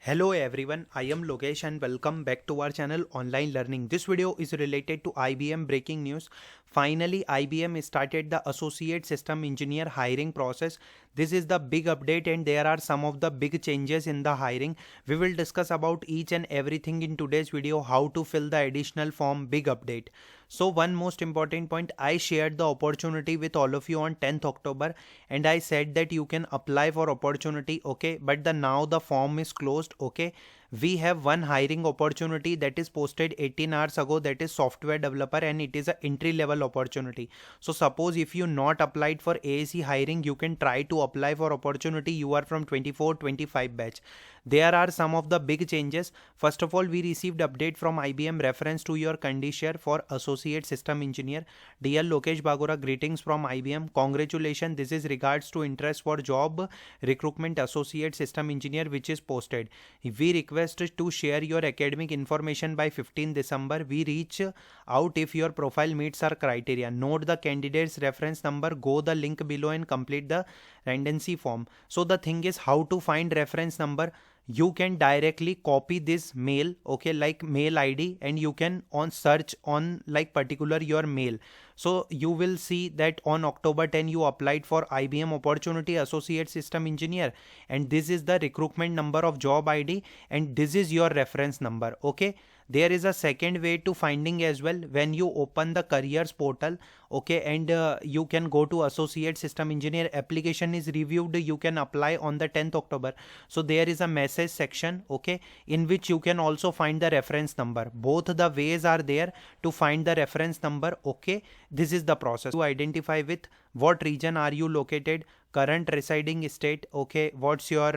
Hello everyone, I am Lokesh and welcome back to our channel Online Learning. This video is related to IBM breaking news. Finally, IBM started the Associate System Engineer hiring process. This is the big update and there are some of the big changes in the hiring. We will discuss about each and everything in today's video, how to fill the additional form, big update. So one most important point, I shared the opportunity with all of you on 10th October and I said that you can apply for opportunity, okay, but now the form is closed, okay. We have one hiring opportunity that is posted 18 hours ago, that is software developer, and it is an entry level opportunity. So suppose if you not applied for ASE hiring, you can try to apply for opportunity. You are from 24-25 batch. There are some of the big changes. First of all, we received update from IBM reference to your condition for Associate System Engineer. Dear Lokesh Bagora, greetings from IBM. Congratulations. This is regards to interest for job recruitment Associate System Engineer which is posted. We request to share your academic information by 15 December. We reach out if your profile meets our criteria. Note the candidate's reference number. Go the link below and complete the redundancy form. So the thing is how to find reference number. You can directly copy this mail, okay, like mail ID, and you can on search on like particular your mail. So you will see that on October 10 you applied for IBM opportunity Associate System Engineer, and this is the recruitment number of job ID and this is your reference number, okay. There is a second way to finding as well. When you open the careers portal, okay, and you can go to Associate System Engineer, application is reviewed, you can apply on the 10th October. So there is a message section, okay, in which you can also find the reference number. Both the ways are there to find the reference number, okay. This is the process to identify with what region are you located, current residing state, okay, what's your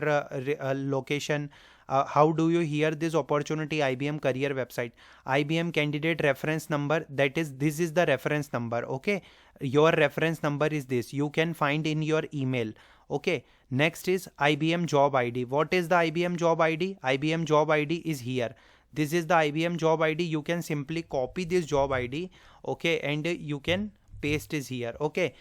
location. How do you hear this opportunity? IBM career website, IBM candidate reference number, that is this is the reference number, okay. Your reference number is this, you can find in your email, okay. Next is IBM job ID. What is the IBM job ID? IBM job ID is here. This is the IBM job ID. You can simply copy this job ID, okay, and you can paste is here, okay.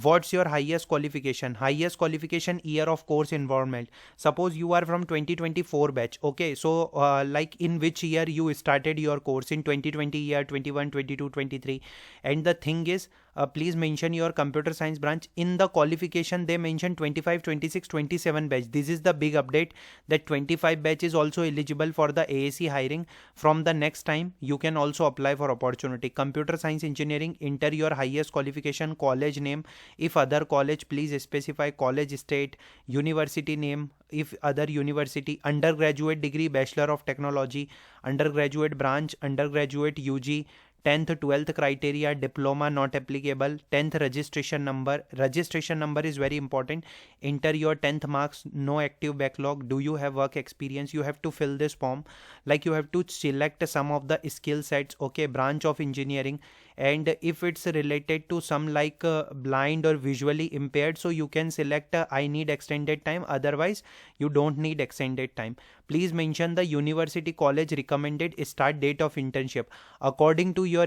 What's your highest qualification? Highest qualification year of course environment. Suppose you are from 2024 batch, okay. So like in which year you started your course, in 2020 year, 21, 22, 23. And the thing is, please mention your computer science branch. In the qualification they mention 25, 26, 27 batch. This is the big update that 25 batch is also eligible for the ASE hiring. From the next time you can also apply for opportunity. Computer science engineering, enter your highest qualification, college name. If other college, please specify college, state, university name. If other university, undergraduate degree, Bachelor of Technology, undergraduate branch, undergraduate UG, 10th 12th criteria, diploma not applicable, 10th registration number. Registration number is very important. Enter your 10th marks, no active backlog. Do you have work experience? You have to fill this form. Like you have to select some of the skill sets, okay, branch of engineering. And if it's related to some like blind or visually impaired, so you can select I need extended time, otherwise you don't need extended time. Please mention the university college recommended start date of internship. According to your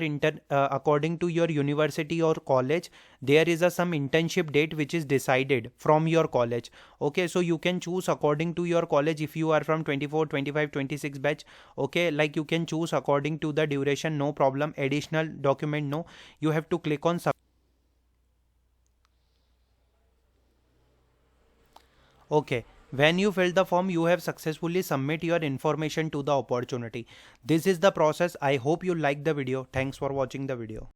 university or college, there is some internship date which is decided from your college, okay. So you can choose according to your college. If you are from 24, 25, 26 batch, okay, like you can choose according to the duration, no problem. Additional document, no, you have to click on sub. Okay, when you fill the form, you have successfully submit your information to the opportunity. This is the process. I hope you like the video. Thanks for watching the video.